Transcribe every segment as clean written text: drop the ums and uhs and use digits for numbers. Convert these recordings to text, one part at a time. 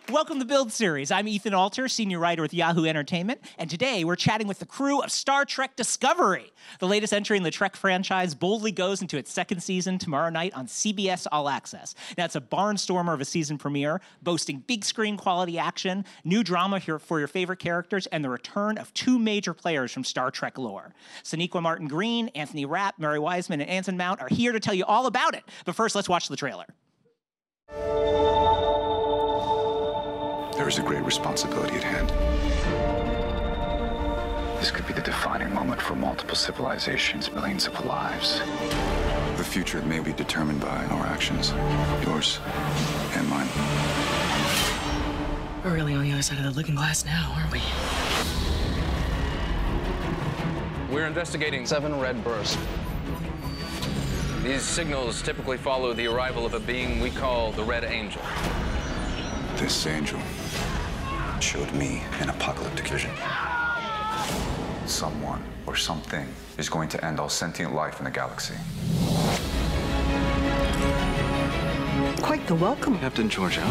Welcome to Build Series. I'm Ethan Alter, senior writer with Yahoo Entertainment, and today we're chatting with the crew of Star Trek Discovery. The latest entry in the Trek franchise boldly goes into its second season tomorrow night on CBS All Access. Now, it's a barnstormer of a season premiere, boasting big screen quality action, new drama here for your favorite characters, and the return of two major players from Star Trek lore. Sonequa Martin-Green, Anthony Rapp, Mary Wiseman, and Anson are here to tell you all about it. But first, let's watch the trailer. There is a great responsibility at hand. This could be the defining moment for multiple civilizations, millions of lives. The future may be determined by our actions, yours and mine. We're really on the other side of the looking glass now, aren't we? We're investigating 7 red bursts. These signals typically follow the arrival of a being we call the Red Angel. This angel showed me an apocalyptic vision. Someone or something is going to end all sentient life in the galaxy. Quite the welcome. Captain Georgia.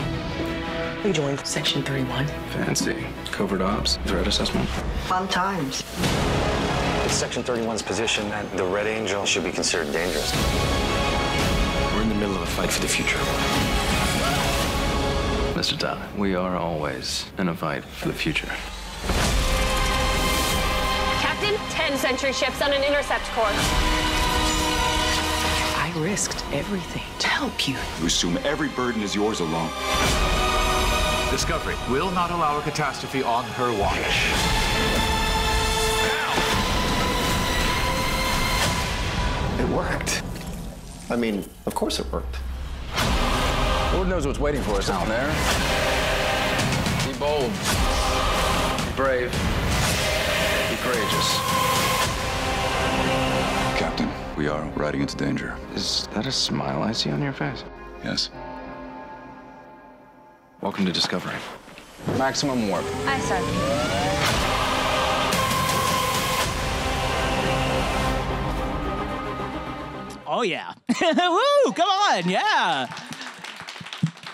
We joined Section 31. Fancy. Covert ops, threat assessment. Fun times. It's Section 31's position that the Red Angel should be considered dangerous. We're in the middle of a fight for the future. Mr. Tyler, we are always in a fight for the future. Captain, 10 Century ships on an intercept course. I risked everything to help you. You assume every burden is yours alone. Discovery will not allow a catastrophe on her watch. It worked. I mean, of course it worked. Lord knows what's waiting for us down there. Be bold. Be brave. Be courageous. Captain, we are riding into danger. Is that a smile I see on your face? Yes. Welcome to Discovery. Maximum warp. Aye, sir. Oh, yeah. Woo, come on, yeah.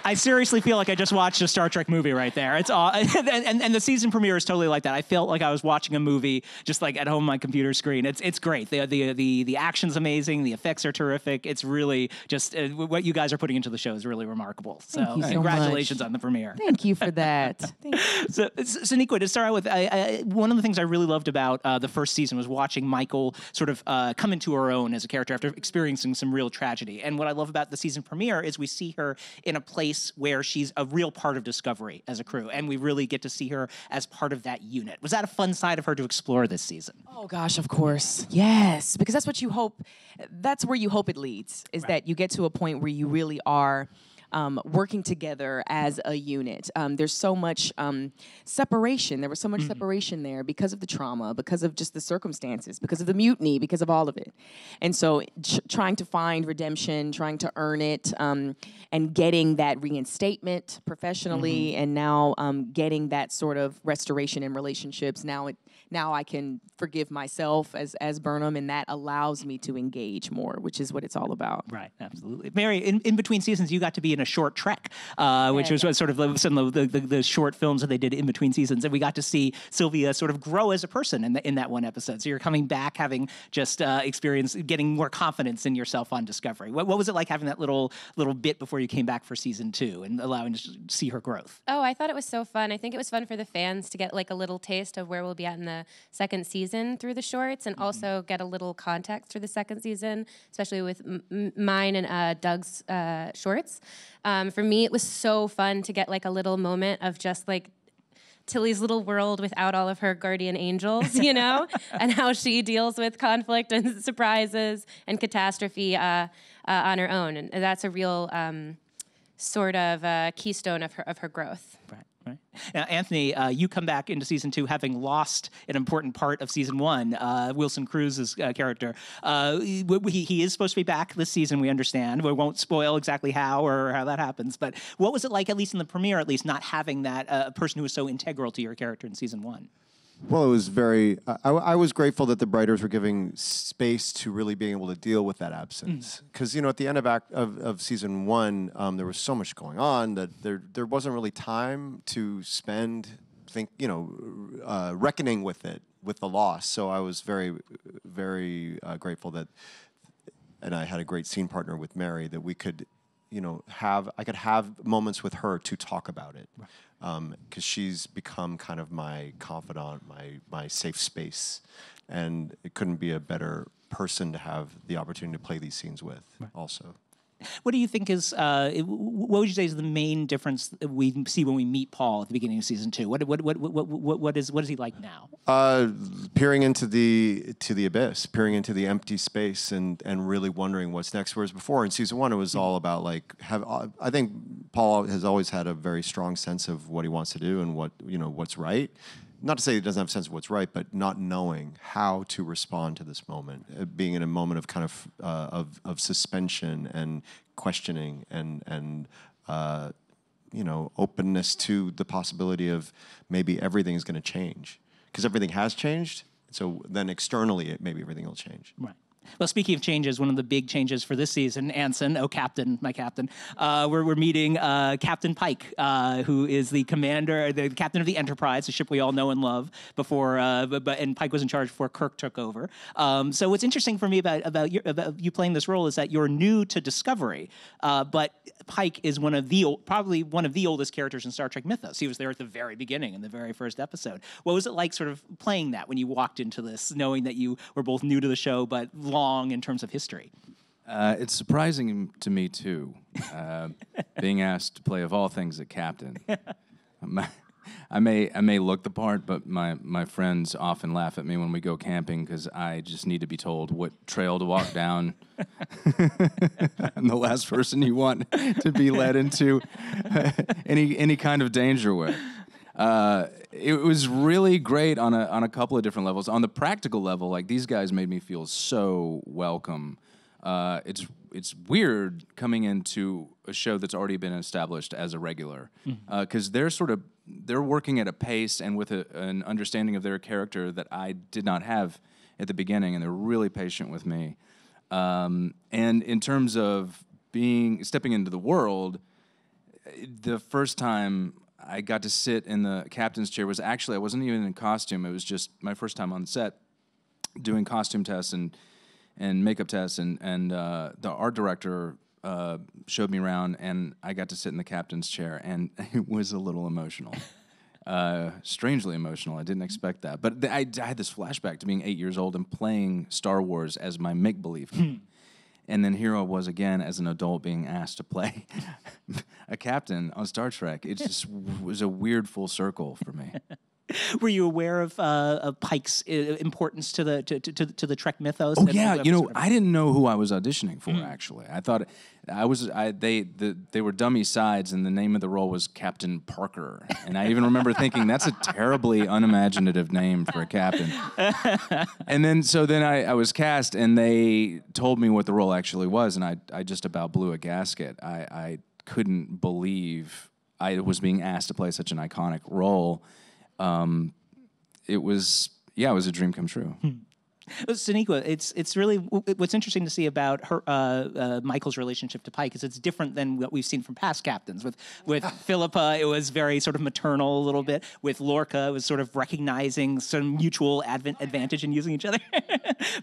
I seriously feel like I just watched a Star Trek movie right there. It's all, and the season premiere is totally like that. I felt like I was watching a movie just like at home on my computer screen. It's great. The action's amazing. The effects are terrific. It's really just what you guys are putting into the show is really remarkable. So congratulations on the premiere. Thank you for that. So Sonequa, to start out with, one of the things I really loved about the first season was watching Michael sort of come into her own as a character after experiencing some real tragedy. And what I love about the season premiere is we see her in a place where she's a real part of Discovery as a crew, and we really get to see her as part of that unit. Was that a fun side of her to explore this season? Oh gosh, of course. Yes, because that's what you hope, that's where you hope it leads, is that you get to a point where you really are working together as a unit. There's so much separation. There was so much separation there because of the trauma, because of just the circumstances, because of the mutiny, because of all of it. And so trying to find redemption, trying to earn it, and getting that reinstatement professionally, and now getting that sort of restoration in relationships. Now I can forgive myself as Burnham, and that allows me to engage more, which is what it's all about. Right, absolutely. Mary, in between seasons, you got to be in a short Trek, which was sort of some of the short films that they did in between seasons, and we got to see Sylvia sort of grow as a person in that one episode. So you're coming back, having just experienced getting more confidence in yourself on Discovery. What was it like having that little bit before you came back for season 2 and allowing to see her growth? Oh, I thought it was so fun. I think it was fun for the fans to get like a little taste of where we'll be at in the second season through the shorts, and also get a little context through the second season, especially with mine and Doug's shorts. For me, it was so fun to get like a little moment of just like Tilly's little world without all of her guardian angels, you know, and how she deals with conflict and surprises and catastrophe on her own. And that's a real sort of keystone of her growth. Right. Right. Now, Anthony, you come back into season 2 having lost an important part of season 1, Wilson Cruz's character. He is supposed to be back this season, we understand. We won't spoil exactly how or how that happens. But what was it like, at least in the premiere, at least, not having that person who was so integral to your character in season 1? Well, it was very. I was grateful that the writers were giving space to really being able to deal with that absence. Because at the end of season 1, there was so much going on that there wasn't really time to spend reckoning with it, with the loss. So I was very, very grateful that, and I had a great scene partner with Mary, that we could, I could have moments with her to talk about it. Right. Because she's become kind of my confidant, my safe space, and it couldn't be a better person to have the opportunity to play these scenes with. Right. Also, what do you think is? What would you say is the main difference that we see when we meet Paul at the beginning of season 2? What is he like now? Peering into the abyss, peering into the empty space, and really wondering what's next. Whereas before in season 1, it was all about I think Paul has always had a very strong sense of what he wants to do and what's right. Not to say he doesn't have a sense of what's right, but not knowing how to respond to this moment, being in a moment of kind of suspension and questioning and openness to the possibility of maybe everything is going to change, because everything has changed. So then externally, maybe everything will change. Right. Well, speaking of changes, one of the big changes for this season, Anson, my captain, we're meeting Captain Pike, who is the captain of the Enterprise, the ship we all know and love, before, and Pike was in charge before Kirk took over. So what's interesting for me about you playing this role is that you're new to Discovery, but Pike is probably one of the oldest characters in Star Trek mythos. He was there at the very beginning in the very first episode. What was it like sort of playing that when you walked into this, knowing that you were both new to the show, but long in terms of history? It's surprising to me too, being asked to play, of all things, a captain. I may look the part, but my friends often laugh at me when we go camping because I just need to be told what trail to walk down. I'm the last person you want to be led into any kind of danger with. It was really great on a couple of different levels. On the practical level, like, these guys made me feel so welcome. It's weird coming into a show that's already been established as a regular, because they're working at a pace and with an understanding of their character that I did not have at the beginning, and they're really patient with me. And in terms of stepping into the world, the first time I got to sit in the captain's chair was actually, I wasn't even in costume. It was just my first time on set doing costume tests and makeup tests, and the art director showed me around, and I got to sit in the captain's chair, and it was a little emotional. Strangely emotional. I didn't expect that. But I had this flashback to being 8 years old and playing Star Wars as my make-believe. And then here I was again as an adult being asked to play a captain on Star Trek. It just was a weird full circle for me. Were you aware of Pike's importance to the Trek mythos? Oh yeah, I didn't know who I was auditioning for. Actually, I thought they were dummy sides, and the name of the role was Captain Parker. And I even remember thinking, that's a terribly unimaginative name for a captain. And then I was cast, and they told me what the role actually was, and I just about blew a gasket. I couldn't believe I was being asked to play such an iconic role. It was a dream come true. Sonequa, it's really what's interesting to see about her Michael's relationship to Pike is it's different than what we've seen from past captains. With Philippa, it was very sort of maternal a little bit. With Lorca, it was sort of recognizing some mutual advantage in using each other.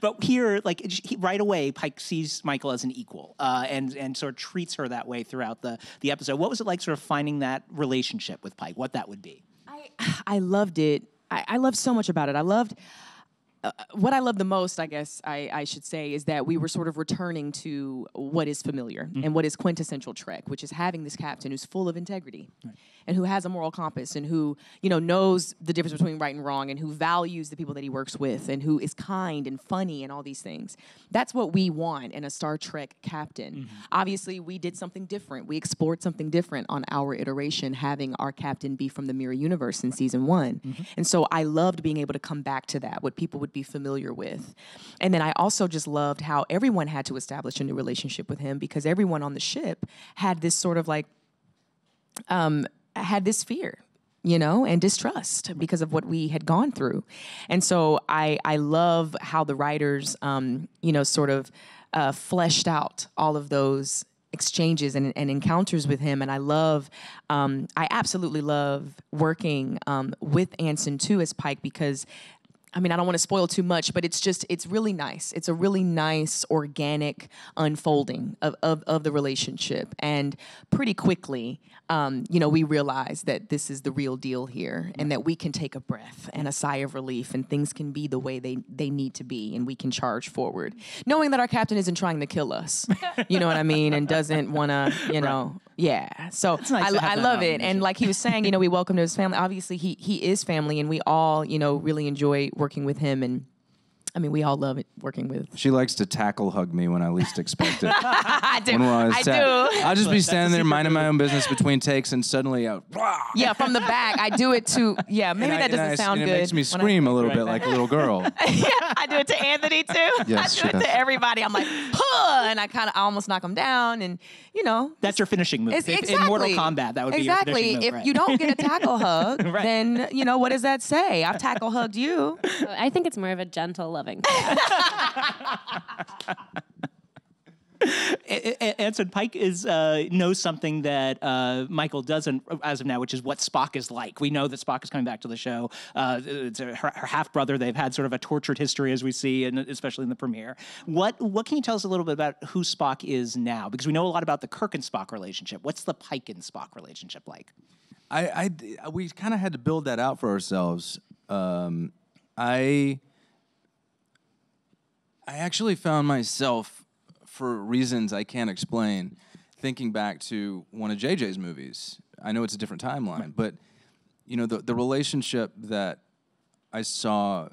But here, right away, Pike sees Michael as an equal and sort of treats her that way throughout the episode. What was it like sort of finding that relationship with Pike, what that would be? I loved it. I loved so much about it. I loved... what I love the most, I guess I should say, is that we were sort of returning to what is familiar and what is quintessential Trek, which is having this captain who's full of integrity and who has a moral compass and who, knows the difference between right and wrong and who values the people that he works with and who is kind and funny and all these things. That's what we want in a Star Trek captain. Obviously, we did something different. We explored something different on our iteration, having our captain be from the Mirror Universe in season 1. And so I loved being able to come back to that, what people would be familiar with. And then I also just loved how everyone had to establish a new relationship with him because everyone on the ship had this sort of had this fear. and distrust because of what we had gone through. And so I love how the writers, sort of fleshed out all of those exchanges and encounters with him. And I absolutely love working with Anson too as Pike, because I don't want to spoil too much, but it's really nice. It's a really nice organic unfolding of the relationship. And pretty quickly, we realize that this is the real deal here, and that we can take a breath and a sigh of relief, and things can be the way they need to be, and we can charge forward, knowing that our captain isn't trying to kill us, you know what I mean, and doesn't want to, Right. Yeah. So It's nice to have I that love it. nomination. And like he was saying, we welcome to his family. Obviously, he is family, and we all, really enjoy working with him. And we all love it working with. She likes to tackle hug me when I least expect it. I do. When we're on I set. do. I'll just be That's standing a there secret minding my move. own business between takes, and suddenly, Yeah, from the back. I do it too. Yeah, maybe that doesn't sound and good. It makes me when I- scream a little bit like a little girl. Yeah, I do it to Anthony too. Yes, I she do it does. to everybody. I'm like, huh, and I almost knock him down, and That's your finishing move. It's In Mortal Kombat, that would be your finishing move. If right? you don't get a tackle hug, Right. then what does that say? I've tackle hugged you. I think it's more of a gentle, loving. Anson, Pike knows something that Michael doesn't as of now, which is what Spock is like. We know that Spock is coming back to the show. It's her half brother. They've had sort of a tortured history, as we see, and especially in the premiere. What can you tell us a little bit about who Spock is now? Because we know a lot about the Kirk and Spock relationship. What's the Pike and Spock relationship like? We kind of had to build that out for ourselves. I actually found myself, for reasons I can't explain, thinking back to one of JJ's movies. I know it's a different timeline, but the relationship that I saw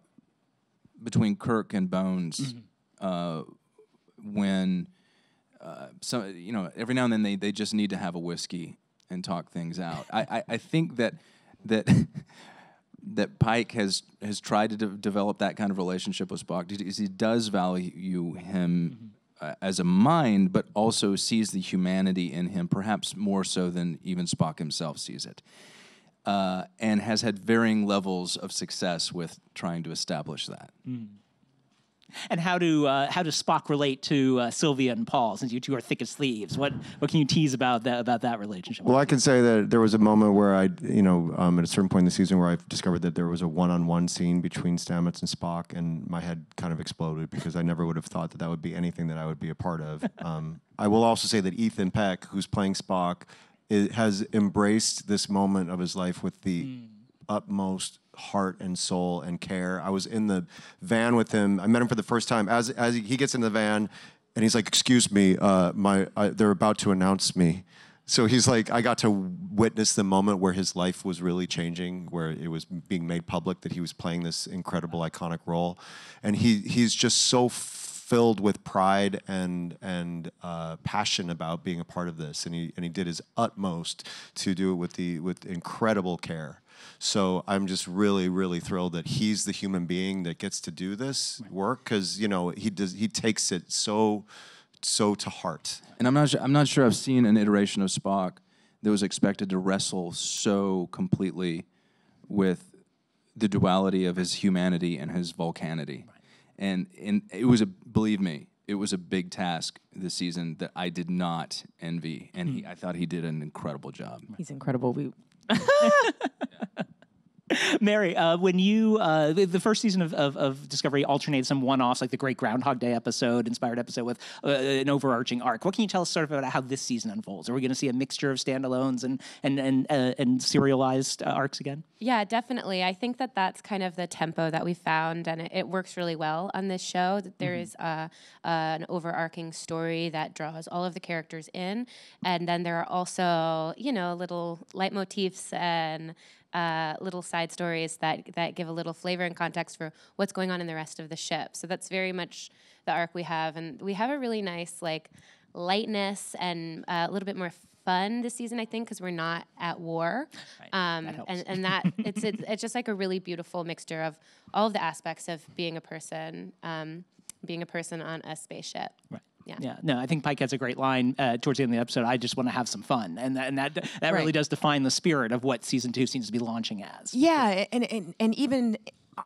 between Kirk and Bones, when every now and then they just need to have a whiskey and talk things out. I think that Pike has tried to develop that kind of relationship with Spock. He does value him as a mind, but also sees the humanity in him, perhaps more so than even Spock himself sees it, and has had varying levels of success with trying to establish that. And how does Spock relate to Sylvia and Paul, since you two are thick as thieves? What can you tease about that relationship? Well, I can say that there was a moment where at a certain point in the season where I discovered that there was a one-on-one scene between Stamets and Spock, and my head kind of exploded because I never would have thought that would be anything that I would be a part of. I will also say that Ethan Peck, who's playing Spock, has embraced this moment of his life with the utmost heart and soul and care. I was in the van with him. I met him for the first time. As he gets in the van, and he's like, "Excuse me, they're about to announce me." So he's like, I got to witness the moment where his life was really changing, where it was being made public that he was playing this incredible, iconic role, and he's just so filled with pride and passion about being a part of this, and he did his utmost to do it with incredible care. So I'm just really, really thrilled that he's the human being that gets to do this work, because he takes it so to heart. And I'm not sure I've seen an iteration of Spock that was expected to wrestle so completely with the duality of his humanity and his volcanity. And it was believe me, it was a big task this season that I did not envy, and I thought he did an incredible job. He's incredible. Mary, when you the first season of Discovery alternated some one-offs, like the Great Groundhog Day inspired episode with an overarching arc. What can you tell us sort of about how this season unfolds? Are we going to see a mixture of standalones and serialized arcs again? Yeah, definitely. I think that's kind of the tempo that we found, and it works really well on this show. That there is an overarching story that draws all of the characters in, and then there are also little leitmotifs and little side stories that give a little flavor and context for what's going on in the rest of the ship. So that's very much the arc we have, and we have a really nice lightness and a little bit more fun this season, I think, because we're not at war. Right. That helps. And that it's just like a really beautiful mixture of all of the aspects of being a person on a spaceship. Right. Yeah. No, I think Pike has a great line towards the end of the episode. I just want to have some fun, and that really does define the spirit of what season 2 seems to be launching as. Yeah, and even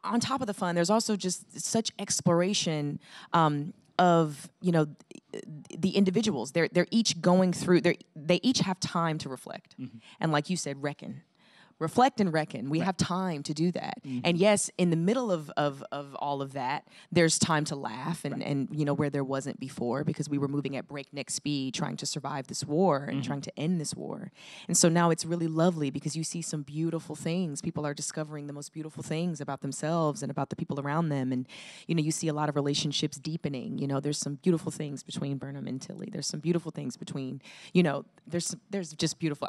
on top of the fun, there's also just such exploration of the individuals. They're each going through. They each have time to reflect, and like you said, reflect and reckon. We have time to do that. And yes, in the middle of all of that, there's time to laugh and where there wasn't before, because we were moving at breakneck speed trying to survive this war and trying to end this war. And so now it's really lovely because you see some beautiful things. People are discovering the most beautiful things about themselves and about the people around them. And you see a lot of relationships deepening. There's some beautiful things between Burnham and Tilly. There's some beautiful things between, there's just beautiful.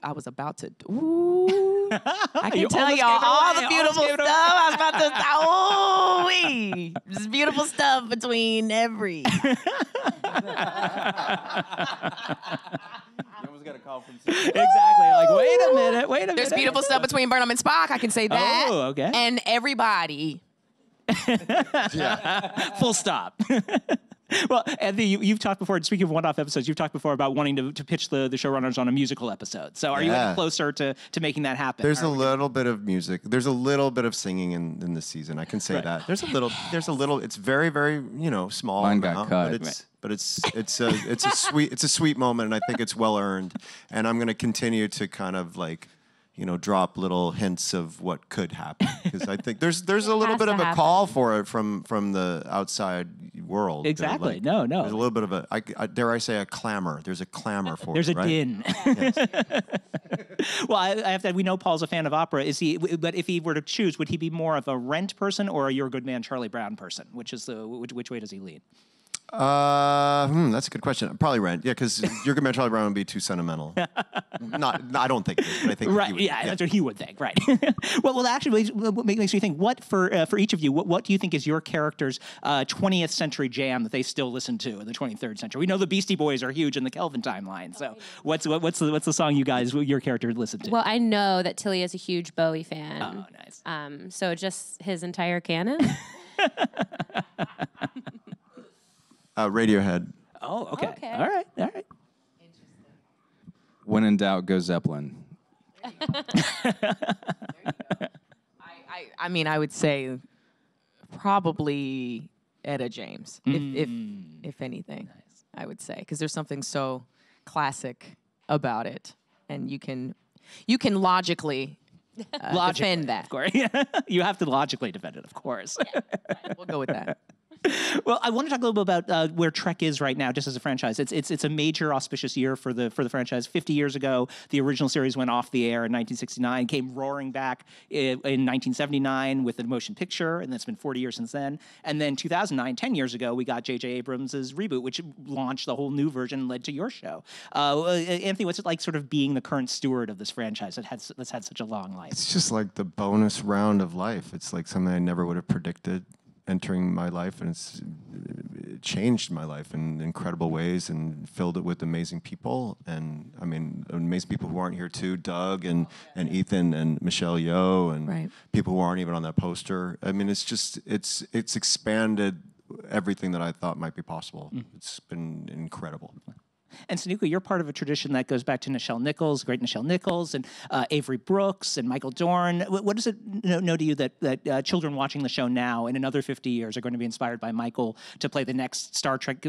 I was about to, ooh. I can tell y'all all the beautiful stuff. I was about to. Just beautiful stuff between every. You almost got a call from Exactly. Like, wait a minute. There's beautiful stuff between Burnham and Spock. I can say that. Oh, okay. And everybody. Full stop. Well, Anthony, you've talked before, speaking of one-off episodes, you've talked before about wanting to pitch the showrunners on a musical episode. So are you any closer to making that happen? There's a little bit of music. There's a little bit of singing in this season. I can say that. There's a little, it's very, very, small. Mine got cut. But it's a sweet moment, and I think it's well earned. And I'm going to continue to kind of drop little hints of what could happen, because I think there's a little bit of a call for it from the outside world. Exactly. No. There's a little bit of a, dare I say, a clamor. There's a clamor for there's it. There's a din. Yes. Well, I have to. We know Paul's a fan of opera. But if he were to choose, would he be more of a Rent person or a You're a Good Man, Charlie Brown person? Which way does he lean? That's a good question. Probably Rent. Yeah, because You're a Good Man, Charlie Brown would be too sentimental. I don't think it is, but I think right. He would, yeah, that's what he would think. Right. well, actually, what makes me think, what for each of you, what do you think is your character's 20th century jam that they still listen to in the 23rd century? We know the Beastie Boys are huge in the Kelvin timeline. So what's the song your character listen to? Well, I know that Tilly is a huge Bowie fan. Oh, nice. So just his entire canon. Radiohead. Oh, okay. All right. When in doubt, go Zeppelin. I would say probably Etta James, if anything. Nice. I would say, because there's something so classic about it, and you can logically defend that. Of course. You have to logically defend it, of course. Yeah, right. We'll go with that. Well, I want to talk a little bit about where Trek is right now, just as a franchise. It's a major auspicious year for the franchise. 50 years ago, the original series went off the air in 1969, came roaring back in 1979 with a motion picture, and it's been 40 years since then. And then 2009, 10 years ago, we got J.J. Abrams' reboot, which launched the whole new version and led to your show. Anthony, what's it like sort of being the current steward of this franchise that's had such a long life? It's just like the bonus round of life. It's like something I never would have predicted entering my life, and it changed my life in incredible ways and filled it with amazing people. And I mean, amazing people who aren't here too, Doug and Ethan and Michelle Yeoh and people who aren't even on that poster. I mean, it's expanded everything that I thought might be possible. It's been incredible. And Sonequa, you're part of a tradition that goes back to Nichelle Nichols, great Nichelle Nichols, and Avery Brooks and Michael Dorn. What does it know to you that children watching the show now in another 50 years are going to be inspired by Michael to play the next Star Trek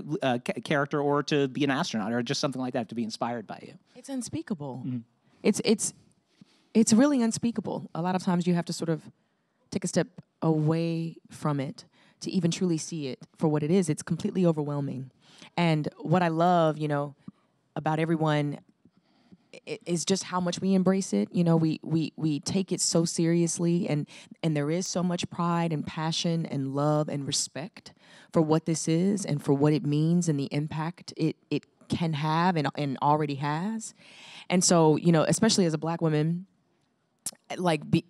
character, or to be an astronaut, or just something like that, to be inspired by you? It's unspeakable. It's really unspeakable. A lot of times you have to sort of take a step away from it to even truly see it for what it is. It's completely overwhelming. And what I love, about everyone is just how much we embrace it. We take it so seriously, and there is so much pride and passion and love and respect for what this is and for what it means and the impact it can have and already has. And so, especially as a Black woman,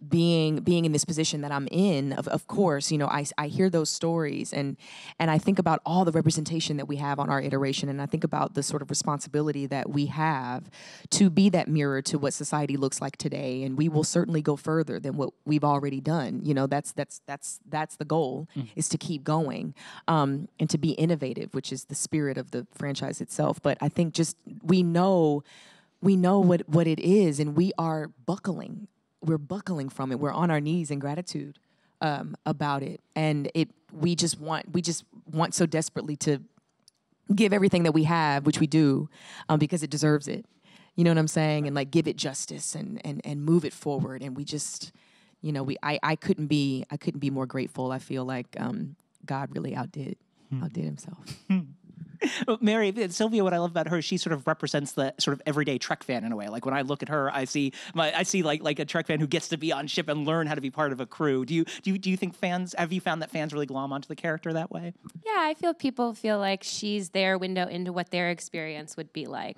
being in this position that I'm in, of course, I hear those stories and I think about all the representation that we have on our iteration, and I think about the sort of responsibility that we have to be that mirror to what society looks like today, and we will certainly go further than what we've already done. That's the goal, is to keep going and to be innovative, which is the spirit of the franchise itself. But I think just we know what it is, and we are buckling. We're buckling from it. We're on our knees in gratitude about it, and we just want so desperately to give everything that we have, which we do, because it deserves it. You know what I'm saying? And like give it justice and move it forward. And we just, I couldn't be more grateful. I feel like God really outdid himself. Well, Mary, Sylvia, what I love about her, she sort of represents the sort of everyday Trek fan in a way. Like when I look at her, I see like a Trek fan who gets to be on ship and learn how to be part of a crew. Do you think have you found that fans really glom onto the character that way? Yeah, I feel people feel like she's their window into what their experience would be like.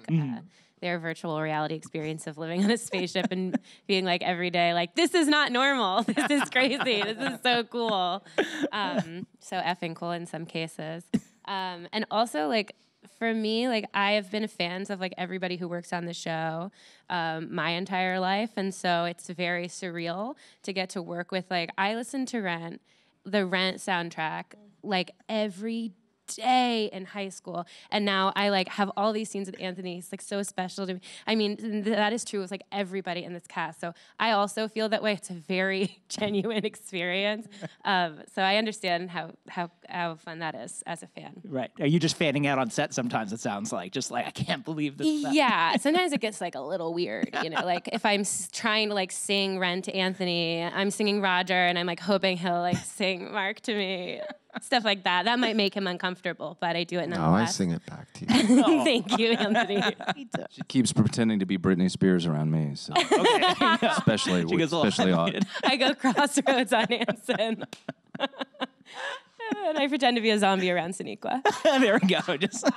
Their virtual reality experience of living on a spaceship and being like every day, like, this is not normal. This is crazy. This is so cool. So effing cool in some cases. And also, like, for me, like, I have been fans of, like, everybody who works on the show my entire life. And so it's very surreal to get to work with, like, I listen to the Rent soundtrack, like, every day in high school, and now I like have all these scenes with Anthony. He's like so special to me. I mean, that is true with like everybody in this cast. So I also feel that way. It's a very genuine experience. So I understand how fun that is as a fan. Right? Are you just fanning out on set sometimes? It sounds like just like I can't believe this. Yeah. Sometimes it gets like a little weird. Like if I'm trying to like sing Ren to Anthony, I'm singing Roger, and I'm like hoping he'll like sing Mark to me. Stuff like that. That might make him uncomfortable, but I do it nonetheless. No, I sing it back to you. Thank you, Anthony. She keeps pretending to be Britney Spears around me, so especially odd. I go crossroads on Anson. And I pretend to be a zombie around Sonequa. There we go. Just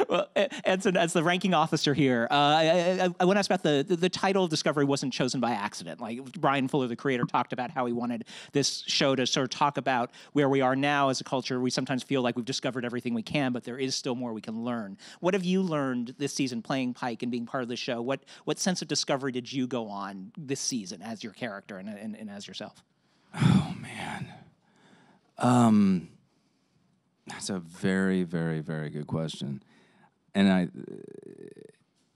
well, Anson, as the ranking officer here, I want to ask about the title of Discovery wasn't chosen by accident. Like Brian Fuller, the creator, talked about how he wanted this show to sort of talk about where we are now as a culture. We sometimes feel like we've discovered everything we can, but there is still more we can learn. What have you learned this season playing Pike and being part of the show? What sense of discovery did you go on this season as your character and as yourself? Oh, man. That's a very, very, very good question. And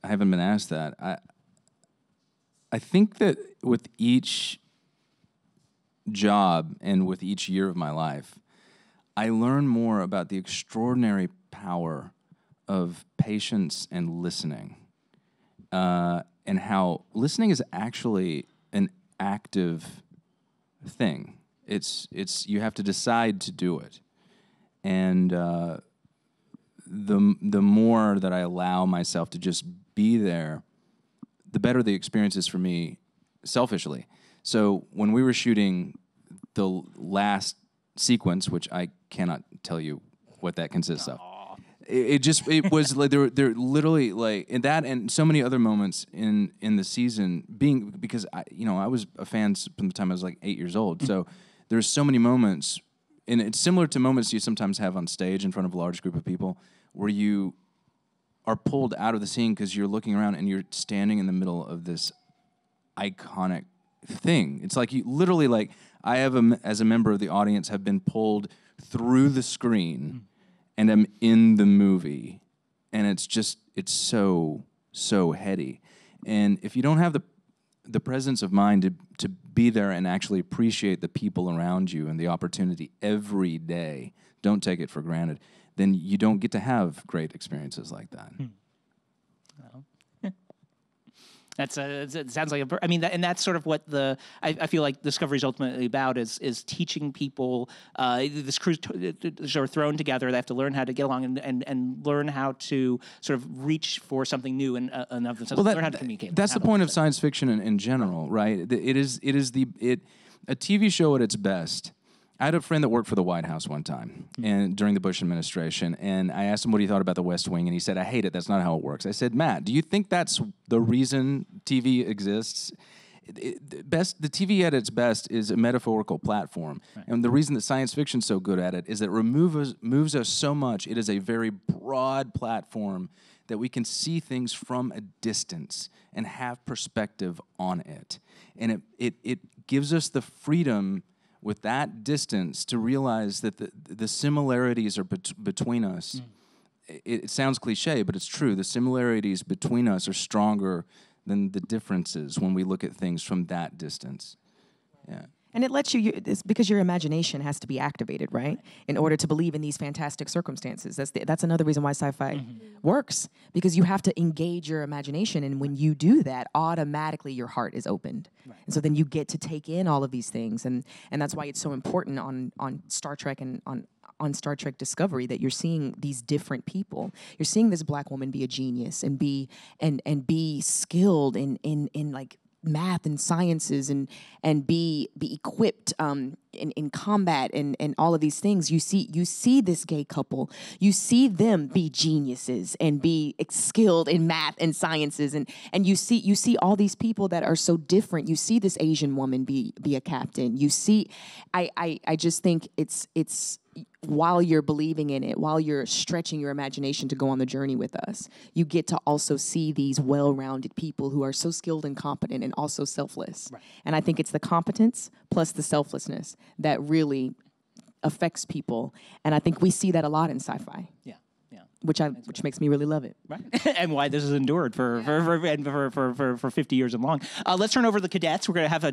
I haven't been asked that. I think that with each job and with each year of my life, I learn more about the extraordinary power of patience and listening, and how listening is actually an active thing. It's you have to decide to do it. And the more that I allow myself to just be there, the better the experience is for me selfishly. So when we were shooting the last sequence, which I cannot tell you what that consists of, it was like there literally like in that and so many other moments in the season because I was a fan from the time I was like 8 years old. So there's so many moments. And it's similar to moments you sometimes have on stage in front of a large group of people where you are pulled out of the scene because you're looking around and you're standing in the middle of this iconic thing. It's like you literally, like, I have, as a member of the audience, have been pulled through the screen and I'm in the movie. And it's so, so heady. And if you don't have the presence of mind to be there and actually appreciate the people around you and the opportunity every day, don't take it for granted, then you don't get to have great experiences like that. It sounds like and that's sort of what I feel like Discovery is ultimately about is teaching people. This crew's sort of thrown together. They have to learn how to get along and learn how to sort of reach for something new and of themselves. Learn how to communicate. That's the point of science fiction in general, right? It is a TV show at its best. I had a friend that worked for the White House one time and during the Bush administration, and I asked him what he thought about the West Wing, and he said, "I hate it. That's not how it works." I said, "Matt, do you think that's the reason TV exists. The TV at its best is a metaphorical platform. Right. And the reason that science fiction's so good at it is that it moves us so much. It is a very broad platform that we can see things from a distance and have perspective on it. And it gives us the freedom with that distance to realize that the similarities are between us. It sounds cliche, but it's true. The similarities between us are stronger than the differences when we look at things from that distance. Yeah. And it lets you, it's because your imagination has to be activated, right? In order to believe in these fantastic circumstances. That's another reason why sci-fi works, because you have to engage your imagination. And when you do that, automatically your heart is opened. Right. And so then you get to take in all of these things. And that's why it's so important on Star Trek and on Star Trek Discovery that you're seeing these different people. You're seeing this black woman be a genius and be skilled in like math and sciences and be equipped in combat and all of these things. You see this gay couple. You see them be geniuses and be skilled in math and sciences and you see all these people that are so different. You see this Asian woman be a captain. You see, I just think it's while you're believing in it, while you're stretching your imagination to go on the journey with us, you get to also see these well-rounded people who are so skilled and competent and also selfless. Right. And I think it's the competence plus the selflessness that really affects people. And I think we see that a lot in sci-fi. Yeah. Which makes me really love it. Right. And why this has endured for 50 years and long. Let's turn over to the cadets. We're going to have a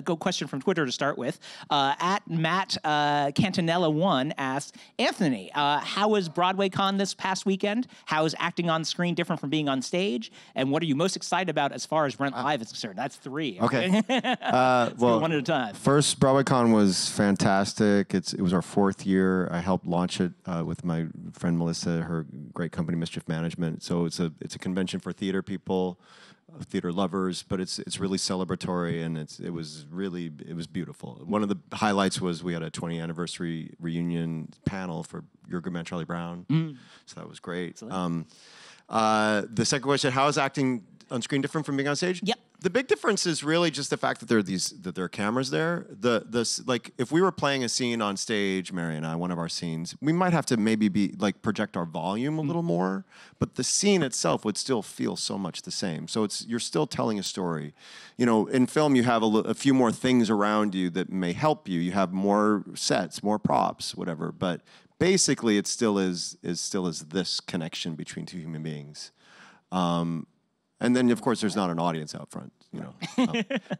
go question from Twitter to start with. At Matt Cantanella1 asks, Anthony, how was Broadway Con this past weekend? How is acting on screen different from being on stage? And what are you most excited about as far as Rent Live is concerned? That's 3. Okay. Let's go one at a time. First, Broadway Con was fantastic. It was our 4th year. I helped launch it with my friend Melissa, her great company, Mischief Management. So it's a convention for theater people, theater lovers, but it's really celebratory and it was beautiful. One of the highlights was we had a 20th anniversary reunion panel for Your Good Man Charlie Brown. So that was great. The second question: how is acting on screen different from being on stage? Yep. The big difference is really just the fact that there are cameras there. Like if we were playing a scene on stage, Mary and I, one of our scenes, we might have to maybe project our volume a little more, but the scene itself would still feel so much the same. So you're still telling a story. You know, in film you have a few more things around you that may help you. You have more sets, more props, whatever. But basically, it still is this connection between two human beings. And then, of course, there's not an audience out front, you know.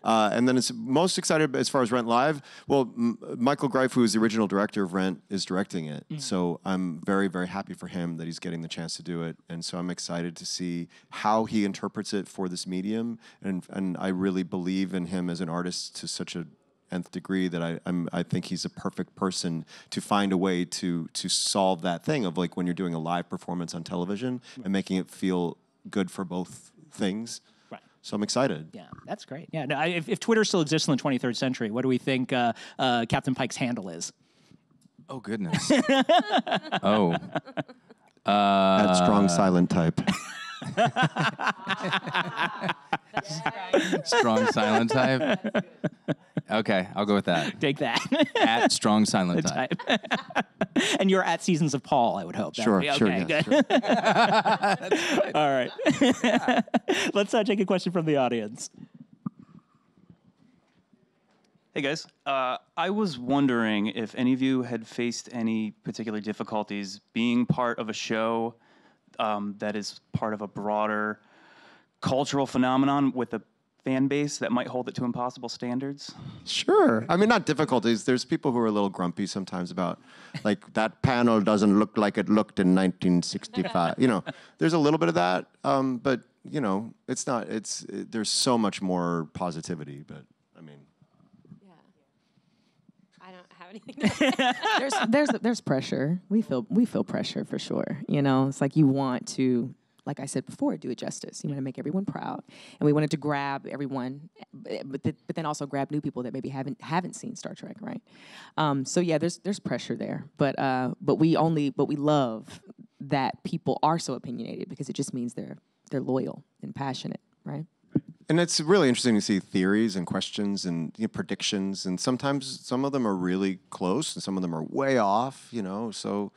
And then it's most excited as far as Rent Live. Well, Michael Greif, who is the original director of Rent, is directing it. So I'm very, very happy for him that he's getting the chance to do it. And so I'm excited to see how he interprets it for this medium. And I really believe in him as an artist to such a nth degree that I think he's a perfect person to find a way to solve that thing of like when you're doing a live performance on television and making it feel good for both things. Right. So I'm excited. Yeah, that's great. Yeah, no, if Twitter still exists in the 23rd century, what do we think Captain Pike's handle is? Oh, goodness. That strong silent type. Strong silent type. Okay, I'll go with that. Take that. At strong silent type. And you're at Seasons of Paul, I would hope. Sure, okay, sure, good. Sure. All right. Let's take a question from the audience. Hey guys, I was wondering if any of you had faced any particular difficulties being part of a show that is part of a broader cultural phenomenon with a fan base that might hold it to impossible standards? Sure. I mean, not difficulties. There's people who are a little grumpy sometimes about, like, that panel doesn't look like it looked in 1965. You know, there's a little bit of that, but, you know, there's so much more positivity, but, I mean. Yeah. I don't have anything. There's pressure. We feel pressure for sure. You know, it's like you want to, like I said before, do it justice. You want to make everyone proud, and we wanted to grab everyone, but then also grab new people that maybe haven't seen Star Trek, right? So yeah, there's pressure there, but we love that people are so opinionated because it just means they're loyal and passionate, right? And it's really interesting to see theories and questions and predictions, and sometimes some of them are really close and some of them are way off, so.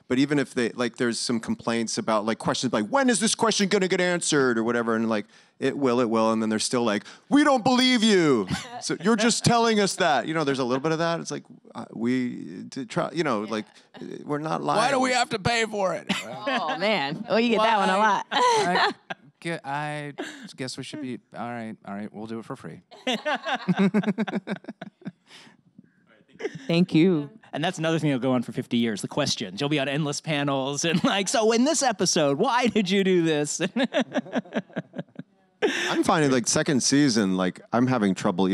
But even if there's some complaints about questions like, when is this question going to get answered or whatever, and it will, and then they're still like, we don't believe you, so you're just telling us that, there's a little bit of that. It's like we're not lying. Why do we have to pay for it? Oh man, you get that one a lot. I guess we should be all right. We'll do it for free. Thank you. And that's another thing that'll go on for 50 years, the questions. You'll be on endless panels and so in this episode, why did you do this? I'm finding second season, I'm having trouble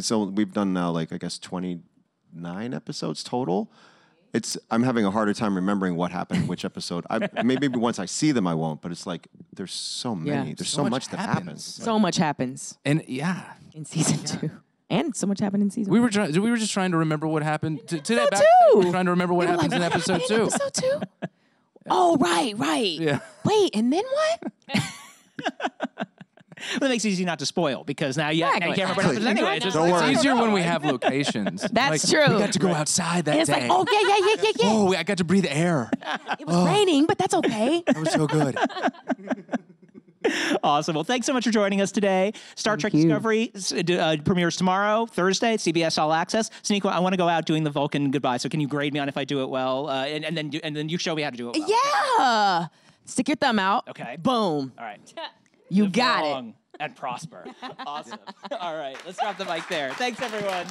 so we've done now I guess 29 episodes total. I'm having a harder time remembering what happened, which episode. Maybe once I see them, I won't. But it's there's so many. Yeah. There's so much that happens. So much happens. And in season 2. And so much happened in season we 1. were just trying to remember what happened today. Too. We were trying to remember what happens in episode 2. Episode 2? Oh, right. Yeah. Wait, and then what? Well, it makes it easy not to spoil because now you can't remember what happens anyway. It's easier when we have locations. That's true. We got to go outside that and it's day. oh, yeah. Oh, I got to breathe air. It was raining, but that's okay. That was so good. Awesome. Well, thanks so much for joining us today. Star Trek Discovery premieres tomorrow, Thursday, at CBS All Access. Sonequa, I want to go out doing the Vulcan goodbye, so can you grade me on if I do it well? And then you show me how to do it well. Yeah. Stick your thumb out. Okay. Boom. All right. You Live got long it. And prosper. Awesome. All right. Let's drop the mic there. Thanks, everyone.